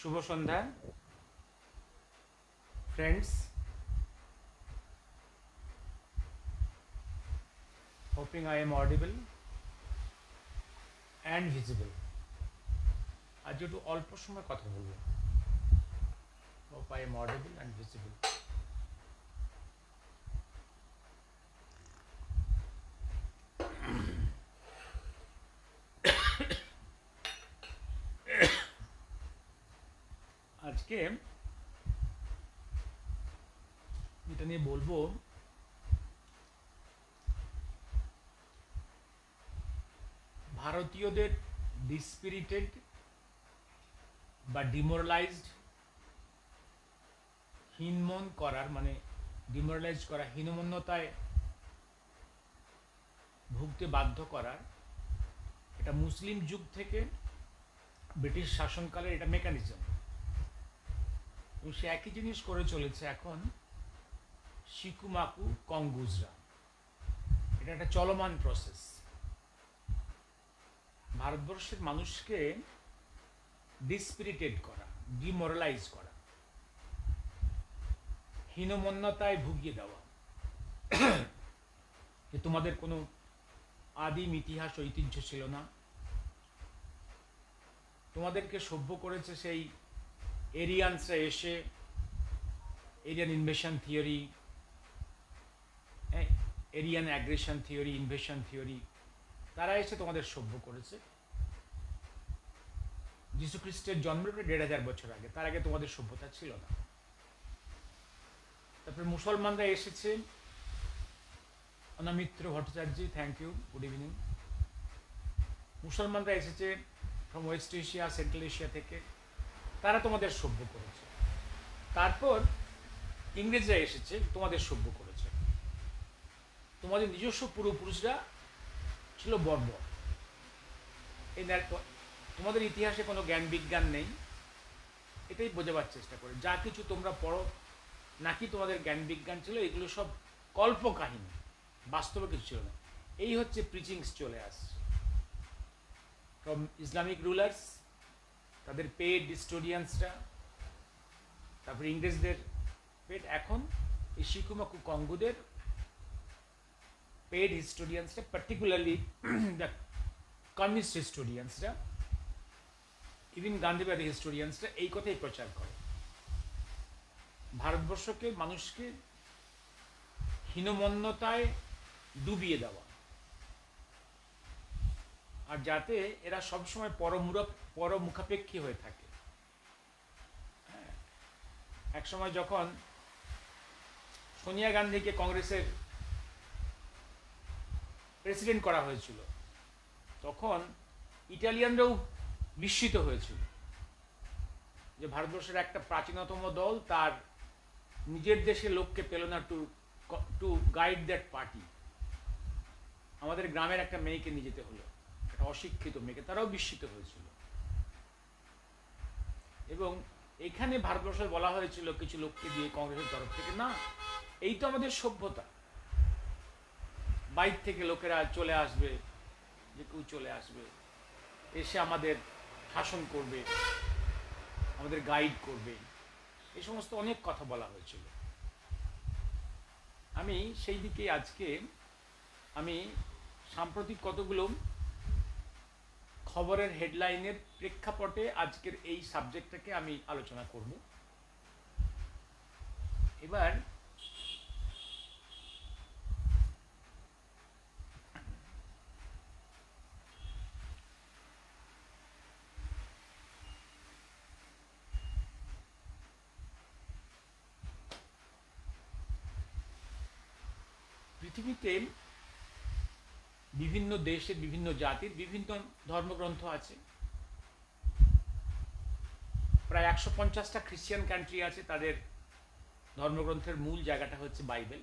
শুভ সন্ধ্যা friends, hoping I am audible and visible. আজ একটু অল্প সময় কথা বলবো। Hope I am audible and visible. আজকে এটা নিয়ে বলবো ভারতীয়দের ডিসপিরিটেড বা ডিমোরালাইজড হীনমন করার ডিমোরালাইজ করা, হীনমন্যতায় ভুগতে বাধ্য করার এটা মুসলিম যুগ থেকে ব্রিটিশ শাসনকালের এটা মেকানিজম, এবং সে একই জিনিস করে চলেছে এখন শিকুমাকু কঙ্গুজরা। এটা একটা চলমান প্রসেস। ভারতবর্ষের মানুষকে ডিসপিরিটেড করা, ডিমোরালাইজ করা, হীনমন্যতায় ভুগিয়ে দেওয়া, যে তোমাদের কোনো আদিম ইতিহাস ঐতিহ্য ছিল না, তোমাদেরকে সভ্য করেছে সেই এরিয়ানসরা এসে, Aryan invasion theory, Aryan aggression theory, invasion theory, তারা এসে তোমাদের সভ্য করেছে। যীশু খ্রিস্টের জন্মের ১,৫০০ বছর আগে, তার আগে তোমাদের সভ্যতা ছিল না। তারপরে মুসলমানরা এসেছে, Anamitra Bhattacharya, thank you, good evening. মুসলমানরা এসেছে from West Asia, Central Asia থেকে, তারা তোমাদের সভ্য করেছে। তারপর ইংরেজরা এসেছে, তোমাদের সভ্য করেছে। তোমাদের নিজস্ব পূর্বপুরুষরা ছিল বর্বর। এই তোমাদের ইতিহাসে কোনো জ্ঞান বিজ্ঞান নেই, এটাই বোঝাবার চেষ্টা করে। যা কিছু তোমরা পড়ো নাকি তোমাদের জ্ঞান বিজ্ঞান ছিল, এগুলো সব কল্পকাহিনী, বাস্তবে কিছু ছিল না। এই হচ্ছে প্রিচিংস চলে আসছে ফ্রম ইসলামিক রুলার্স, তাদের পেড হিস্টোরিয়ানসরা, তারপরে ইংরেজদের পেড, এখন এই শিকুমাকু কঙ্গুদের পেড হিস্টোরিয়ানসরা, পার্টিকুলারলি দ্য কমিউনিস্ট হিস্টোরিয়ানসরা, ইভিন গান্ধীবাদী হিস্টোরিয়ানসরা এই কথাই প্রচার করে, ভারতবর্ষকে, মানুষকে হীনমন্যতায় ডুবিয়ে দেওয়া, আর যাতে এরা সবসময় পরমুখাপেক্ষী হয়ে থাকে। এক সময় যখন সোনিয়া গান্ধীকে কংগ্রেসের প্রেসিডেন্ট করা হয়েছিল, তখন ইটালিয়ানরাও বিস্মিত হয়েছিল যে ভারতবর্ষের একটা প্রাচীনতম দল তার নিজের দেশের লোককে পেল না টু গাইড দ্যাট পার্টি। আমাদের গ্রামের একটা মেয়েকে নিয়ে যেতে হলো, একটা অশিক্ষিত মেয়েকে, তারাও বিস্মিত হয়েছিল। এবং এখানে ভারতবর্ষে বলা হয়েছিল কিছু লোককে দিয়ে কংগ্রেসের তরফ থেকে, না, এই তো আমাদের সভ্যতা, বাইরে থেকে লোকেরা চলে আসবে, যে কেউ চলে আসবে, এসে আমাদের শাসন করবে, আমাদের গাইড করবে, এই সমস্ত অনেক কথা বলা হয়েছিল। আমি সেই দিকে আজকে আমি সাম্প্রতিক কতগুলো খবরের হেডলাইনের প্রেক্ষাপটে আজকের এই সাবজেক্টটাকে আমি আলোচনা করব। এবার পৃথিবীতে বিভিন্ন দেশের, বিভিন্ন জাতির বিভিন্ন ধর্মগ্রন্থ আছে। প্রায় ১৫০টা খ্রিস্টান কান্ট্রি আছে, তাদের ধর্মগ্রন্থের মূল জায়গাটা হচ্ছে বাইবেল।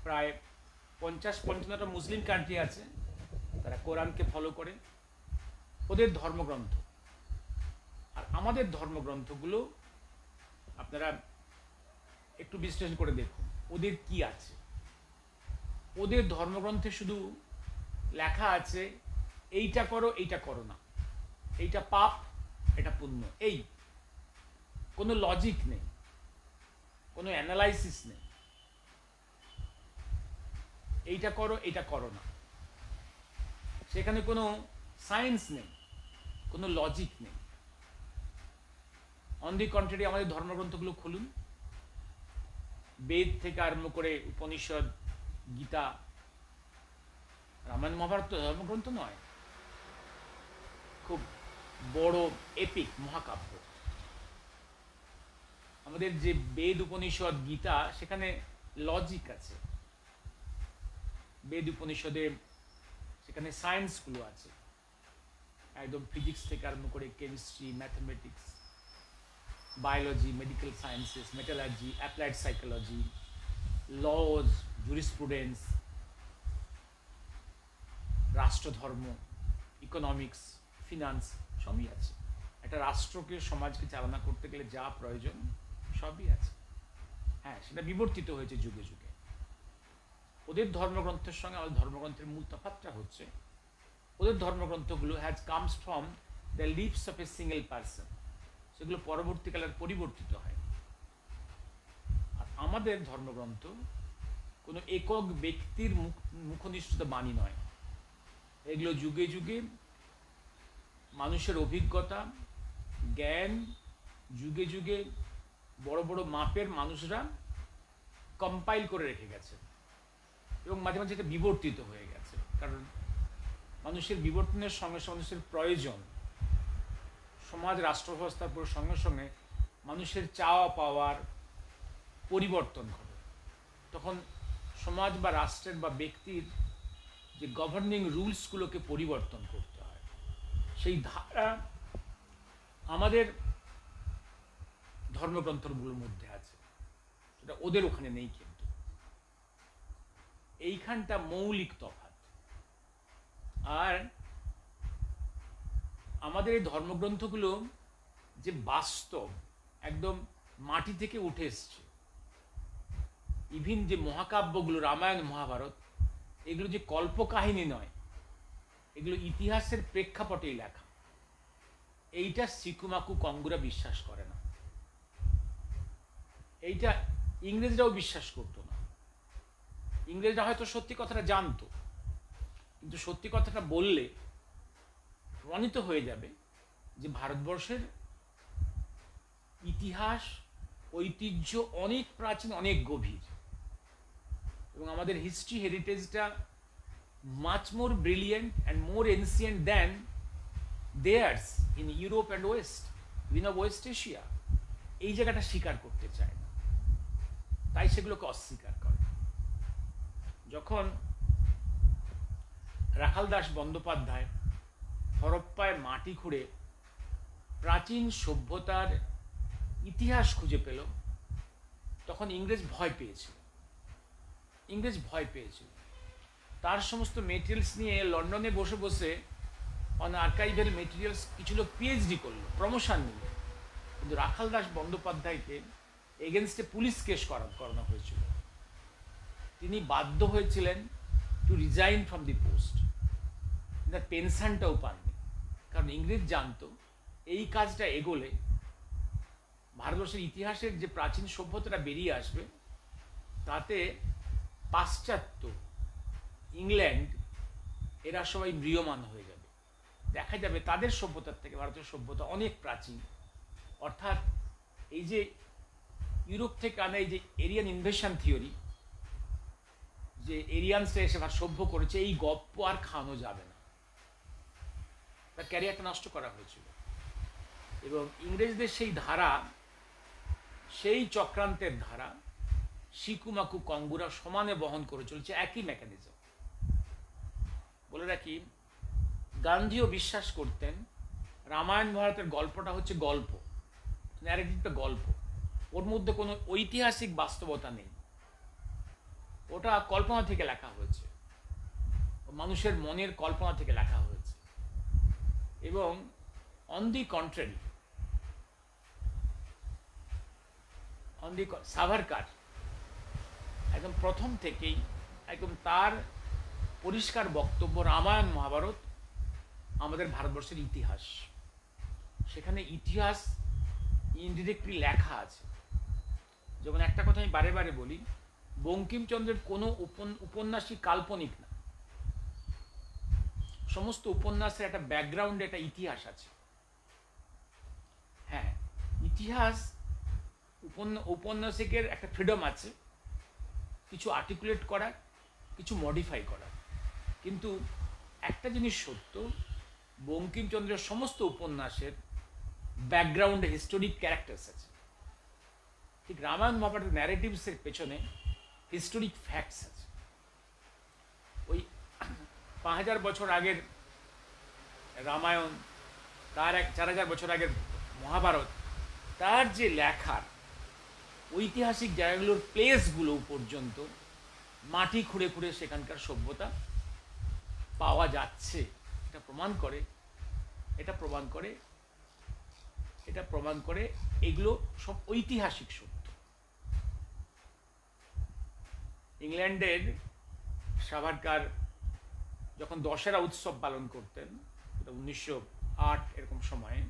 প্রায় ৫০-৫৫টা মুসলিম কান্ট্রি আছে, তারা কোরআনকে ফলো করে, ওদের ধর্মগ্রন্থ। আর আমাদের ধর্মগ্রন্থগুলো আপনারা একটু বিশ্লেষণ করে দেখুন ওদের কি আছে। ওদের ধর্মগ্রন্থে শুধু লেখা আছে এইটা করো, এইটা করো না, এইটা পাপ, এটা পুণ্য, এই কোনো লজিক নেই, কোনো অ্যানালাইসিস নেই, এইটা করো এটা করো না, সেখানে কোনো সায়েন্স নেই, কোনো লজিক নেই। অন দি কন্ট্রারি আমাদের ধর্মগ্রন্থগুলো খুলুন, বেদ থেকে আরম্ভ করে উপনিষদ, গীতা, রামায়ণ মহাভারত তো ধর্মগ্রন্থ নয়, খুব বড় এপিক মহাকাব্য। আমাদের যে বেদ, উপনিষদ, গীতা, সেখানে লজিক আছে। বেদ উপনিষদে সেখানে সায়েন্সগুলো আছে, একদম ফিজিক্স থেকে আরম্ভ করে chemistry, mathematics, biology, medical sciences, metallurgy, applied psychology, laws, jurisprudence, রাষ্ট্রধর্ম, ইকোনমিক্স, ফিনান্স, সবই আছে। একটা রাষ্ট্রকে, সমাজকে চালনা করতে গেলে যা প্রয়োজন সবই আছে। হ্যাঁ, সেটা বিবর্তিত হয়েছে যুগে যুগে। ওদের ধর্মগ্রন্থের সঙ্গে আমাদের ধর্মগ্রন্থের মূল তফাৎটা হচ্ছে, ওদের ধর্মগ্রন্থগুলো has comes from the lips of a single person, সেগুলো পরবর্তীকালে পরিবর্তিত হয়। আর আমাদের ধর্মগ্রন্থ কোনো একক ব্যক্তির মুখনিষ্ঠিত বাণী নয়, এগুলো যুগে যুগে মানুষের অভিজ্ঞতা, জ্ঞান, যুগে যুগে বড় বড় মাপের মানুষরা কম্পাইল করে রেখে গেছে, এবং মাঝে মাঝে এটা বিবর্তিত হয়ে গেছে। কারণ মানুষের বিবর্তনের সঙ্গে সঙ্গে মানুষের প্রয়োজন, সমাজ রাষ্ট্র ব্যবস্থার পুরো সঙ্গে সঙ্গে মানুষের চাওয়া পাওয়ার পরিবর্তন ঘটে। তখন সমাজ বা রাষ্ট্রের বা ব্যক্তির যে গভর্নিং রুলসগুলোকে পরিবর্তন করতে হয়, সেই ধারা আমাদের ধর্মগ্রন্থগুলোর মধ্যে আছে, সেটা ওদের ওখানে নেই। কিন্তু এইখানটা মৌলিক তফাৎ। আর আমাদের এই ধর্মগ্রন্থগুলো যে বাস্তব, একদম মাটি থেকে উঠে এসছে। ইভিন যে মহাকাব্যগুলো, রামায়ণ, মহাভারত, এগুলো যে কল্পকাহিনী নয়, এগুলো ইতিহাসের প্রেক্ষাপটেই লেখা। এইটা সিকুমাকু কঙ্গুরা বিশ্বাস করে না, এইটা ইংরেজরাও বিশ্বাস করতো না। ইংরেজরা হয়তো সত্যি কথাটা জানতো, কিন্তু সত্যি কথাটা বললে প্রমাণিত হয়ে যাবে যে ভারতবর্ষের ইতিহাস, ঐতিহ্য অনেক প্রাচীন, অনেক গভীর, এবং আমাদের হিস্ট্রি হেরিটেজটা much more brilliant and more ancient than theirs in Europe and West, in West Asia. এই জায়গাটা স্বীকার করতে চায় না, তাই সেগুলোকে অস্বীকার করে। যখন রাখাল দাস বন্দ্যোপাধ্যায় হরপ্পায় মাটি খুঁড়ে প্রাচীন সভ্যতার ইতিহাস খুঁজে পেল, তখন ইংরেজ ভয় পেয়েছিল। তার সমস্ত মেটেরিয়ালস নিয়ে লন্ডনে বসে বসে অন আর্কাইভের মেটেরিয়ালস কিছু লোক পিএইচডি করলো, প্রমোশন নিল। কিন্তু রাখাল দাস বন্দ্যোপাধ্যায়কে এগেনস্টে পুলিশ কেস করানো হয়েছিল। তিনি বাধ্য হয়েছিলেন to resign from the post, তার পেনশনটাও পাননি। কারণ ইংরেজ জানতো এই কাজটা এগোলে ভারতবর্ষের ইতিহাসের যে প্রাচীন সভ্যতাটা বেরিয়ে আসবে, তাতে পাশ্চাত্য, ইংল্যান্ড, এরা সবাই ম্রিয়মান হয়ে যাবে। দেখা যাবে তাদের সভ্যতার থেকে ভারতের সভ্যতা অনেক প্রাচীন। অর্থাৎ এই যে ইউরোপ থেকে আনা এই যে এরিয়ান ইনভেশন থিওরি, যে এরিয়ানসরা এসে সভ্য করেছে, এই গপ্প আর খাওয়ানো যাবে না। তার ক্যারিয়ারটা নষ্ট করা হয়েছিল, এবং ইংরেজদের সেই ধারা, সেই চক্রান্তের ধারা সিকুমাকু কঙ্গুরা সমানে বহন করে চলছে, একই মেকানিজম। বলে রাখি, গান্ধীও বিশ্বাস করতেন রামায়ণ মহাভারতের গল্পটা হচ্ছে গল্প, ন্যারেটিভটা গল্প, ওর মধ্যে কোনো ঐতিহাসিক বাস্তবতা নেই, ওটা কল্পনা থেকে লেখা হয়েছে, মানুষের মনের কল্পনা থেকে লেখা হয়েছে। এবং অন দি কন্ট্রারি, সাভারকার একদম প্রথম থেকেই একদম তার পরিষ্কার বক্তব্য, রামায়ণ মহাভারত আমাদের ভারতবর্ষের ইতিহাস, সেখানে ইতিহাস ইনডিরেক্টলি লেখা আছে। যেমন একটা কথা আমি বারে বারে বলি, বঙ্কিমচন্দ্রের কোনো উপন্যাসই কাল্পনিক না। সমস্ত উপন্যাসের একটা ব্যাকগ্রাউন্ডে একটা ইতিহাস আছে। হ্যাঁ, ইতিহাস উপন্যাসিকের একটা ফ্রিডম আছে কিছু আর্টিকুলেট করার, কিছু মডিফাই করার। কিন্তু একটা জিনিস সত্য, বঙ্কিমচন্দ্রের সমস্ত উপন্যাসের ব্যাকগ্রাউন্ডে হিস্টোরিক ক্যারেক্টার্স আছে। ঠিক রামায়ণ মহাভারতের ন্যারেটিভসের পেছনে হিস্টোরিক ফ্যাক্টস আছে। ওই 5000 বছর আগের রামায়ণ, তার 4000 বছর আগের মহাভারত, তার যে লেখার ঐতিহাসিক জায়গাগুলোর প্লেসগুলো পর্যন্ত মাটি খুঁড়ে খুঁড়ে সেখানকার সভ্যতা পাওয়া যাচ্ছে। এটা প্রমাণ করে এগুলো সব ঐতিহাসিক সত্য। ইংল্যান্ডের সাভারকার যখন দশেরা উৎসব পালন করতেন, 1908 এরকম সময়ে,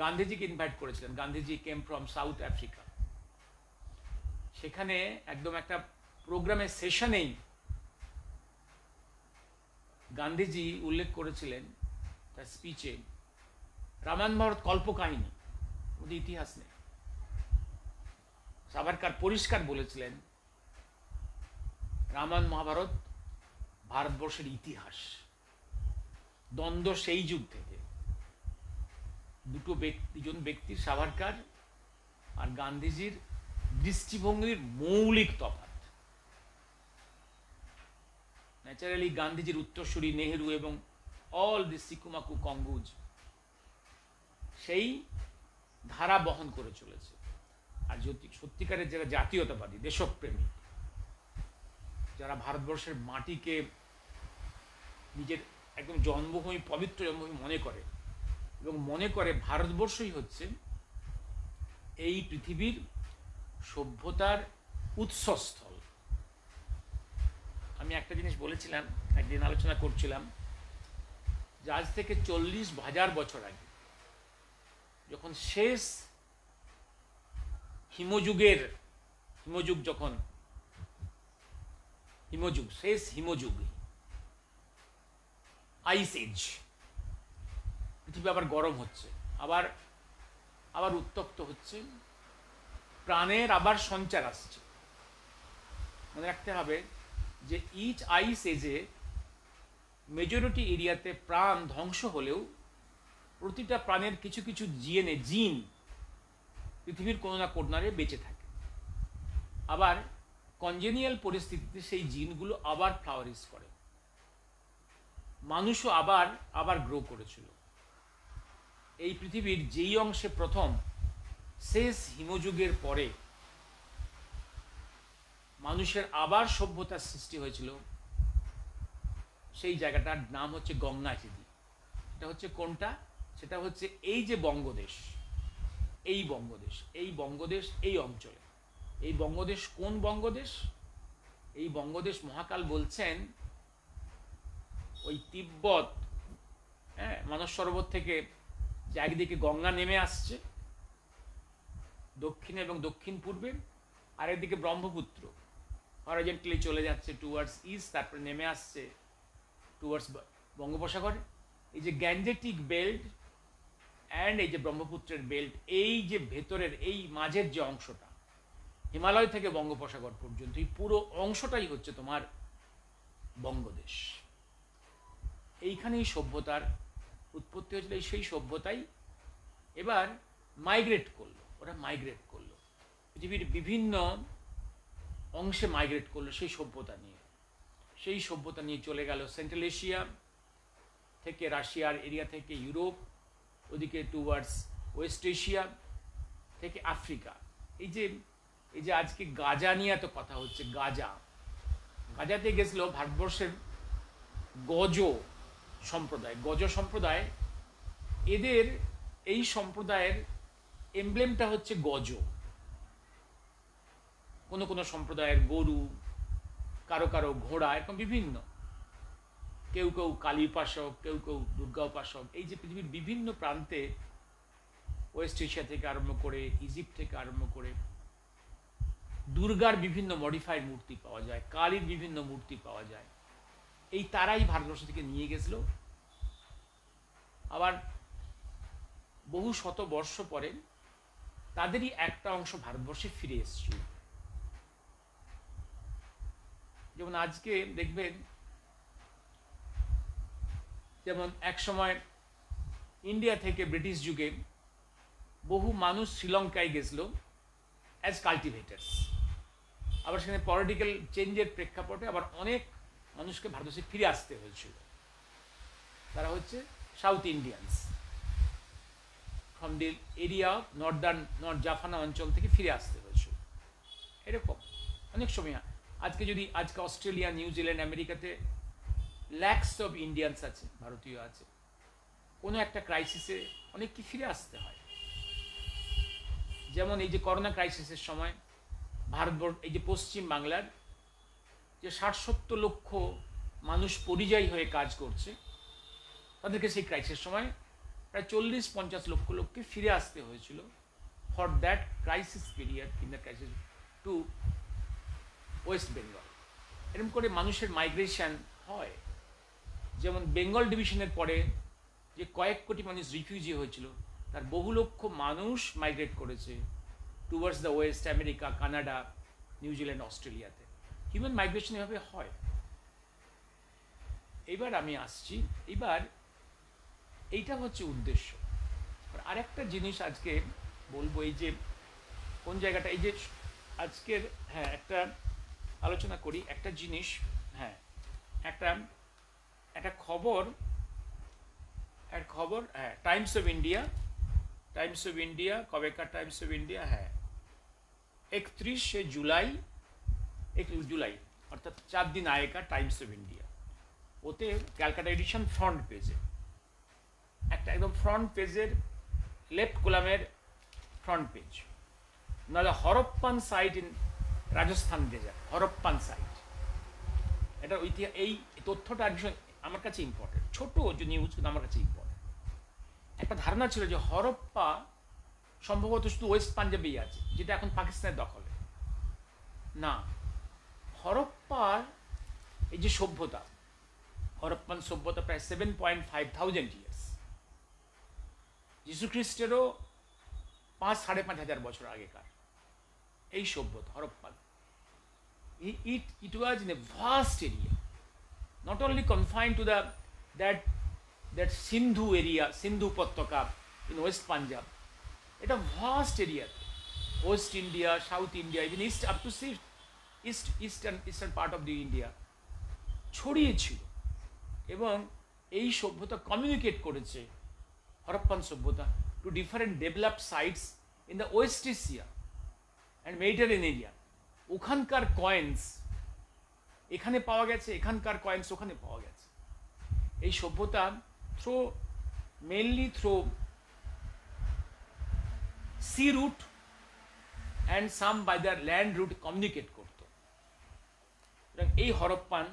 গান্ধীজিকে ইনভাইট করেছিলেন। Gandhiji came from south Africa. সেখানে একদম একটা প্রোগ্রামের সেশনেই গান্ধীজি উল্লেখ করেছিলেন তার স্পিচে, রামায়ণ মহাভারত কল্পকাহিনী, ওদের ইতিহাস নেই। সাভারকার পরিষ্কার বলেছিলেন রামায়ণ মহাভারত ভারতবর্ষের ইতিহাস। দ্বন্দ্ব সেই যুগ থেকে, দুজন ব্যক্তির, সাভারকার আর গান্ধীজির দৃষ্টিভঙ্গির মৌলিক তফাৎ। ন্যাচারালি গান্ধীজির উত্তরসূরি নেহেরু এবং অল দি সিকুমাকু কঙ্গুজ সেই ধারা বহন করে চলেছে। আর সত্যিকারের যারা জাতীয়তাবাদী, দেশপ্রেমী, যারা ভারতবর্ষের মাটিকে নিজের একদম জন্মভূমি, পবিত্র জন্মভূমি মনে করে এবং মনে করে ভারতবর্ষই হচ্ছে এই পৃথিবীর সভ্যতার উৎসস্থল। আমি একটা জিনিস বলেছিলাম, একদিন আলোচনা করছিলাম, যে আজ থেকে 40,000 বছর আগে যখন শেষ হিমযুগ, আইস এজ, পৃথিবী আবার গরম হচ্ছে, আবার উত্তপ্ত হচ্ছে, প্রাণের আবার সঞ্চার আসছে। মনে রাখতে হবে যে ইচ আইস এজে মেজরিটি এরিয়াতে প্রাণ ধ্বংস হলেও প্রতিটা প্রাণের কিছু কিছু জিন পৃথিবীর কোনো না কোনারে বেঁচে থাকে। আবার কনজেনিয়াল পরিস্থিতিতে সেই জিনগুলো আবার ফ্লাওয়ারিশ করে। মানুষও আবার গ্রো করেছিল। এই পৃথিবীর যেই অংশে প্রথম শেষ হিমযুগের পরে মানুষের আবার সভ্যতার সৃষ্টি হয়েছিল, সেই জায়গাটার নাম হচ্ছে গঙ্গাচিদি। এটা হচ্ছে কোনটা? সেটা হচ্ছে এই যে বঙ্গদেশ, এই অঞ্চলে। এই বঙ্গদেশ কোন বঙ্গদেশ? এই বঙ্গদেশ মহাকাল বলছেন ওই তিব্বত, হ্যাঁ, মানস সরোবর থেকে যে একদিকে গঙ্গা নেমে আসছে দক্ষিণে এবং দক্ষিণ পূর্বে, আর একদিকে ব্রহ্মপুত্র হরাইজন্টালি চলে যাচ্ছে টুয়ার্ডস ইস্ট, তারপরে নেমে আসছে টুয়ার্ডস বঙ্গোপসাগর। এই যে গ্যাঞ্জেটিক বেল্ট অ্যান্ড এই যে ব্রহ্মপুত্রের বেল্ট, এই যে ভেতরের এই মাঝের যে অংশটা, হিমালয় থেকে বঙ্গোপসাগর পর্যন্ত, এই পুরো অংশটাই হচ্ছে তোমার বঙ্গদেশ। এইখানেই সভ্যতার উৎপত্তি হয়েছিল। সেই সভ্যতাই এবার ওরা মাইগ্রেট করলো পৃথিবীর বিভিন্ন অংশে, মাইগ্রেট করলো সেই সভ্যতা নিয়ে চলে গেল সেন্ট্রাল এশিয়া থেকে, রাশিয়ার এরিয়া থেকে ইউরোপ, ওদিকে টুয়ার্ডস ওয়েস্ট এশিয়া, থেকে আফ্রিকা। এই যে আজকে গাজা নিয়ে এত কথা হচ্ছে, গাজাতে গেছিল ভারতবর্ষের গজ সম্প্রদায়। এদের এই সম্প্রদায়ের এমব্লেমটা হচ্ছে গজ। কোনো সম্প্রদায়ের গরু, কারো ঘোড়া, এরকম বিভিন্ন। কেউ কেউ কালী উপাসক, কেউ কেউ দুর্গা উপাসক। এই যে পৃথিবীর বিভিন্ন প্রান্তে ওয়েস্ট এশিয়া থেকে আরম্ভ করে ইজিপ্ট থেকে আরম্ভ করে দুর্গার বিভিন্ন মডিফাইড মূর্তি পাওয়া যায়, কালীর বিভিন্ন মূর্তি পাওয়া যায়। এই তারাই ভারতবর্ষ থেকে নিয়ে গেছিল। আবার বহু শত বর্ষ পরে তাদেরই একটা অংশ ভারতবর্ষে ফিরে এসেছিল। যেমন আজকে দেখবেন, যেমন এক সময় ইন্ডিয়া থেকে ব্রিটিশ যুগে বহু মানুষ শ্রীলঙ্কায় গেছিল অ্যাজ কাল্টিভেটার্স। আবার সেখানে পলিটিক্যাল চেঞ্জের প্রেক্ষাপটে আবার অনেক মানুষকে ভারতবর্ষে ফিরে আসতে হয়েছিল। তারা হচ্ছে South Indians, from the area North Jaffna অঞ্চল থেকে ফিরে আসতে হয়েছিল। এরকম অনেক সময় আজকে অস্ট্রেলিয়া, নিউজিল্যান্ড, আমেরিকাতে ল্যাক্স অফ ইন্ডিয়ানস আছে, ভারতীয় আছে। কোনো একটা ক্রাইসিসে অনেক কি ফিরে আসতে হয়। যেমন এই যে করোনা ক্রাইসিসের সময় ভারতবর্ষ, এই যে পশ্চিম বাংলার যে 60-70 লক্ষ মানুষ পরিযায়ী হয়ে কাজ করছে, তাদেরকে সেই ক্রাইসিসের সময় প্রায় 40-50 লক্ষ লোককে ফিরে আসতে হয়েছিল for that crisis period, in the crisis to West Bengal. এরকম করে মানুষের মাইগ্রেশন হয়। যেমন বেঙ্গল ডিভিশনের পরে যে কয়েক কোটি মানুষ রিফিউজি হয়েছিল, তার বহু লক্ষ মানুষ মাইগ্রেট করেছে towards the West, America, Canada, New Zealand, অস্ট্রেলিয়াতে। হিউম্যান মাইগ্রেশন এভাবে হয়। এবার আমি আসছি, এবার এইটা হচ্ছে উদ্দেশ্য। আর একটা জিনিস আজকে বলবো, এই যে কোন জায়গাটা, এই যে আজকের, হ্যাঁ একটা আলোচনা করি একটা জিনিস। হ্যাঁ, একটা খবর, হ্যাঁ, টাইমস অফ ইন্ডিয়া, কবেকার টাইমস অফ ইন্ডিয়া, হ্যাঁ 31 জুলাই অর্থাৎ 4 দিন আগেকার টাইমস অফ ইন্ডিয়া। ওতে ক্যালকাটা এডিশন ফ্রন্ট পেজে একটা, একদম ফ্রন্ট পেজের লেফট কলামের ফ্রন্ট পেজ, নাহলে Harappan site in Rajasthan desert, Harappan site. এটা এই তথ্যটা আমার কাছে ইম্পর্টেন্ট, ছোট যে নিউজ, কিন্তু আমার কাছে ইম্পর্টেন্ট। একটা ধারণা ছিল যে হরপ্পা সম্ভবত শুধু ওয়েস্ট পাঞ্জাবেই আছে, যেটা এখন পাকিস্তানের দখলে। না, হরপ্পার এই যে সভ্যতা, হরপ্পান সভ্যতা প্রায় 7,500 ইয়ার্স, যীশু খ্রিস্টেরও 5,500 বছর আগেকার এই সভ্যতা Harappan. It was in a vast area, not only confined to that Sindhu area, Sindhu উপত্যকা in West Punjab. এটা vast area, West India, South India, even east up to eastern part of the India ছড়িয়ে ছিল। এবং এই সভ্যতা communicate করেছে, হরপ্পান সভ্যতা, two different developed sites in the West Asia and Mediterranean. ওখানকার কয়েন্স এখানে পাওয়া গেছে, এখানকার কয়েন্স ওখানে পাওয়া গেছে। এই সভ্যতা mainly through sea route and some by the land route communicate করত। এবং এই হরপ্পান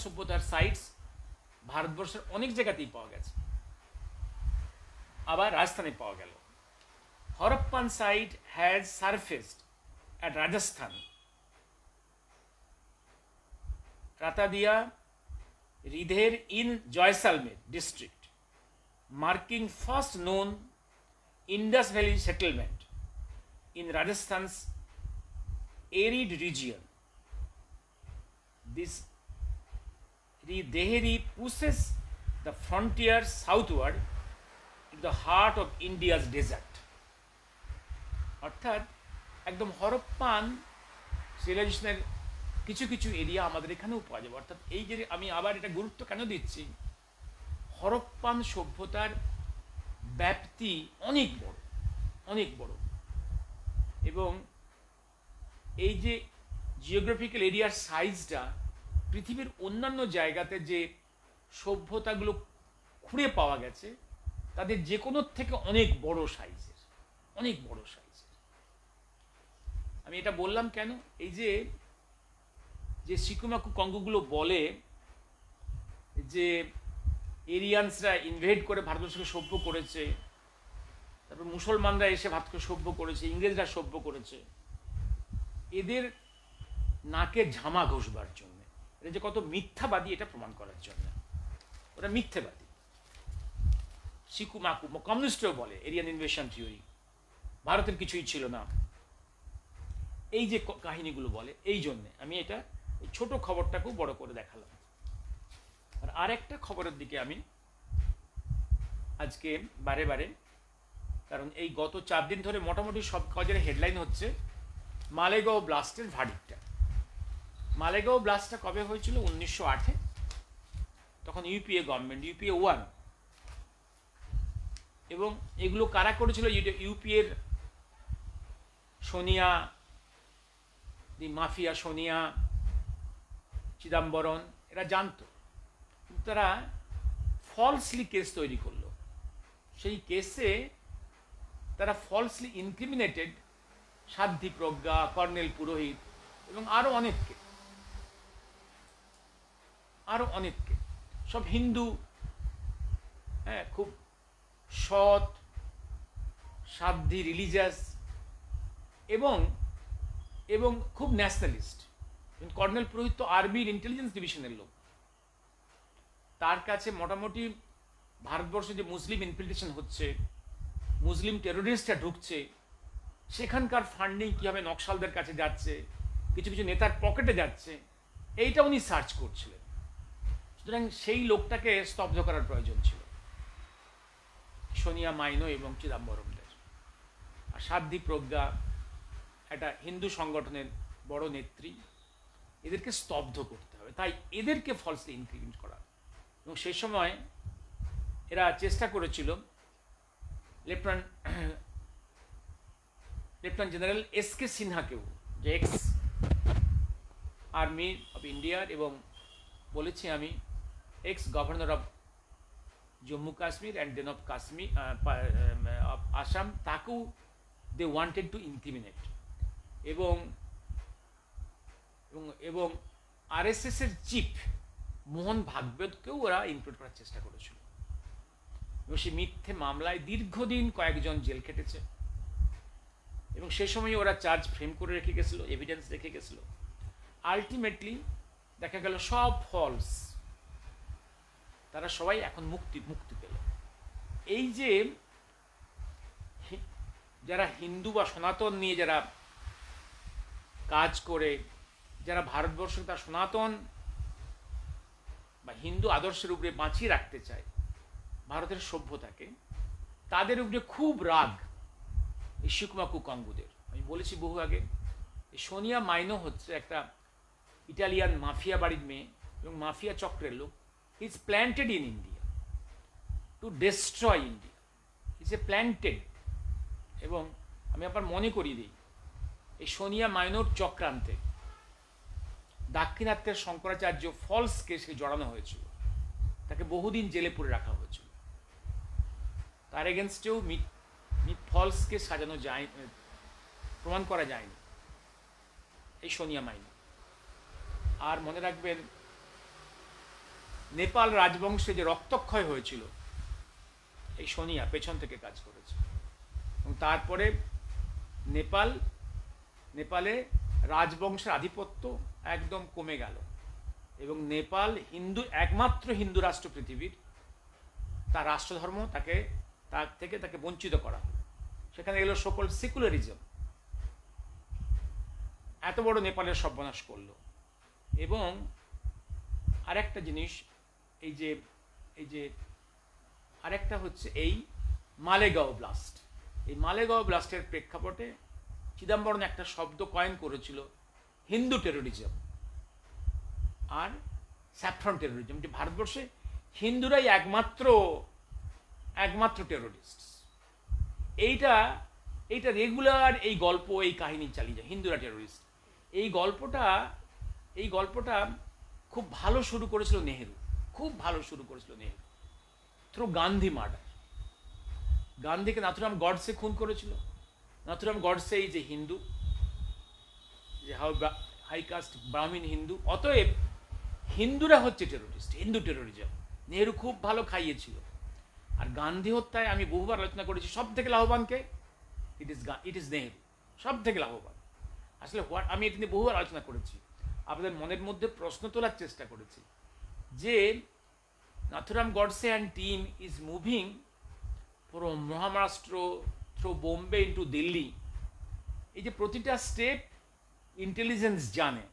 সভ্যতার সাইটস ভারতবর্ষের অনেক জায়গাতেই পাওয়া গেছে, আবার রাজস্থানে পাওয়া গেল। Harappan site has surfaced at Rajasthan, Ratadia, Ridher in Jaisalmer district, marking first known Indus Valley settlement in Rajasthan's arid region. This Ridheri pushes the frontier southward in the heart of India's desert. অর্থাৎ একদম Harappan সিভিলাইজেশনের কিছু কিছু area আমাদের এখানেও পাওয়া যাবে। অর্থাৎ এই যে আমি আবার এটা গুরুত্ব কেন দিচ্ছি, হরপ্পান সভ্যতার ব্যাপ্তি অনেক বড়, এবং এই যে জিওগ্রাফিক্যাল এরিয়ার সাইজটা পৃথিবীর অন্যান্য জায়গাতে যে সভ্যতাগুলো খুঁড়ে পাওয়া গেছে, তাদের যে কোনোর থেকে অনেক বড় সাইজের। আমি এটা বললাম কেন, এই যে সিকুমাকু কঙ্গোগুলো বলে যে এরিয়ানসরা ইনভেড করে ভারতবর্ষকে সভ্য করেছে, তারপর মুসলমানরা এসে ভারতকে সভ্য করেছে, ইংরেজরা সভ্য করেছে, এদের নাকে ঝামা ঘষবার জন্য, এটা যে কত মিথ্যাবাদী এটা প্রমাণ করার জন্য। ওরা মিথ্যাবাদী, সিকু মাকু, কমিউনিস্টও বলে এরিয়ান ইনভেশন থিওরি, ভারতের কিছুই ছিল না, এই যে কাহিনীগুলো বলে। এই জন্যে আমি এটা ছোট খবরটাকেও বড় করে দেখালাম। আর আরেকটা খবরের দিকে আমি আজকে বারে বারে, কারণ এই গত 4 দিন ধরে মোটামুটি সব কাজের হেডলাইন হচ্ছে মালেগাঁও ব্লাস্টের ভার্ডিক্টটা। মালেগাঁও ব্লাস্টটা কবে হয়েছিল? 1908-এ। তখন ইউপিএ গভর্নমেন্ট, ইউপিএ 1। এবং এগুলো কারা করেছিল? ইউপিএর সোনিয়া, দি মাফিয়া সোনিয়া, চিদাম্বরম, এরা জানতো, কিন্তু তারা ফলসলি কেস তৈরি করলো। সেই কেসে তারা ফলসলি ইনক্রিমিনেটেড সাধ্বী প্রজ্ঞা, কর্নেল পুরোহিত এবং আরো অনেককে, সব হিন্দু, হ্যাঁ, খুব সৎ, সাধ্বী, রিলিজিয়াস এবং এবং খুব ন্যাশনালিস্ট। কর্নেল পুরোহিত তো আর্মির ইন্টেলিজেন্স ডিভিশনের লোক। তার কাছে মোটামুটি ভারতবর্ষে যে মুসলিম ইনফিল্ট্রেশন হচ্ছে, মুসলিম টেরোরিস্টরা ঢুকছে, সেখানকার ফান্ডিং কীভাবে নকশালদের কাছে যাচ্ছে, কিছু কিছু নেতার পকেটে যাচ্ছে, এইটা উনি সার্চ করছিলেন। সুতরাং সেই লোকটাকে স্তব্ধ করার প্রয়োজন ছিল, সোনিয়া মাইনো এবং চিদাম্বরমদের। আর সাধ্বী প্রজ্ঞা একটা হিন্দু সংগঠনের বড় নেত্রী, এদেরকে স্তব্ধ করতে হবে, তাই এদেরকে ফলসলি ইনক্রিমিনেট করা। এবং সেই সময় এরা চেষ্টা করেছিল লেফটেন্যান্ট জেনারেল এস.কে. সিনহাকেও, যে এক্স আর্মি অফ ইন্ডিয়ার এবং বলেছি আমি ex governor of Jammu Kashmir and then of Kashmir of Assam, তাকেও দে ওয়ান্টেড টু ইনক্রিমিনেট। এবং এবং এবং আরএসএসের চিফ মোহন ভাগবতকেও ওরা ইনক্লুড করার চেষ্টা করেছিল। এবং সেই মিথ্যে মামলায় দীর্ঘদিন কয়েকজন জেল খেটেছে এবং সে সময় ওরা চার্জ ফ্রেম করে রেখে গেছিল, এভিডেন্স রেখে গেছিল। আলটিমেটলি দেখা গেল সব ফলস, তারা সবাই এখন মুক্তি পেল। এই যে যারা হিন্দু বা সনাতন নিয়ে যারা কাজ করে, যারা ভারতবর্ষকে তার সনাতন বা হিন্দু আদর্শের উপরে বাঁচিয়ে রাখতে চায়, ভারতের সভ্যতাকে, তাদের উপরে খুব রাগ এই শিকুমাকু কঙ্গুদের। আমি বলেছি বহু আগে, এই সোনিয়া মাইনো হচ্ছে একটা ইটালিয়ান মাফিয়া বাড়ির মেয়ে এবং মাফিয়া চক্রের লোক। Is planted in India to destroy India, is a planted. এবং আমি আবার মনে করিয়ে দিই, এই সোনিয়া মাইনোর চক্রান্তে দাক্ষিণাত্যের শঙ্করাচার্য ফলস কেসকে জড়ানো হয়েছিল, তাকে বহুদিন জেলে পুরে রাখা হয়েছিল। তার এগেনস্টেও ফলস কেস সাজানো যায়, প্রমাণ করা যায়নি এই সোনিয়া মাইনো। আর মনে রাখবেন, নেপাল রাজবংশে যে রক্তক্ষয় হয়েছিল, এই সোনিয়া পেছন থেকে কাজ করেছে। এবং তারপরে নেপালে রাজবংশের আধিপত্য একদম কমে গেল এবং নেপাল একমাত্র হিন্দু রাষ্ট্র পৃথিবীর, তার রাষ্ট্রধর্ম তাকে বঞ্চিত করা হলো। সেখানে এলো সকল সেকুলারিজম, এত বড় নেপালের সর্বনাশ করলো। এবং আরেকটা জিনিস, এই যে আরেকটা হচ্ছে এই মালেগাঁও ব্লাস্ট। এই মালেগাঁও ব্লাস্টের প্রেক্ষাপটে চিদাম্বরম একটা শব্দ কয়েন করেছিল, হিন্দু টেরোরিজম আর স্যাফরন টেরোরিজম, যে ভারতবর্ষে হিন্দুরাই একমাত্র টেরোরিস্ট। এইটা রেগুলার এই গল্প, এই কাহিনী চালিয়ে যায়, হিন্দুরা টেরোরিস্ট। এই গল্পটা খুব ভালো শুরু করেছিল নেহেরু, থ্রু গান্ধী মার্ডার। গান্ধীকে নাথুরাম গডসে খুন করেছিল। নাথুরাম গডসে এই যে হিন্দু, যে হাই কাস্ট ব্রাহ্মণ হিন্দু, অতএব হিন্দুরা হচ্ছে টেরোরিস্ট, হিন্দু টেরোরিজম। নেহেরু খুব ভালো খাইয়েছিল। আর গান্ধী হত্যায় আমি বহুবার আলোচনা করেছি সব থেকে লাভবানকে, ইট ইজ নেহেরু, সব থেকে লাভবান। আসলে আমি এটা নিয়ে বহুবার আলোচনা করেছি, আপনাদের মনের মধ্যে প্রশ্ন তোলার চেষ্টা করেছি যে Nathuram Godse and team is moving from Maharashtra through Bombay into Delhi. এই যে প্রতিটা স্টেপ ইন্টেলিজেন্স জানে,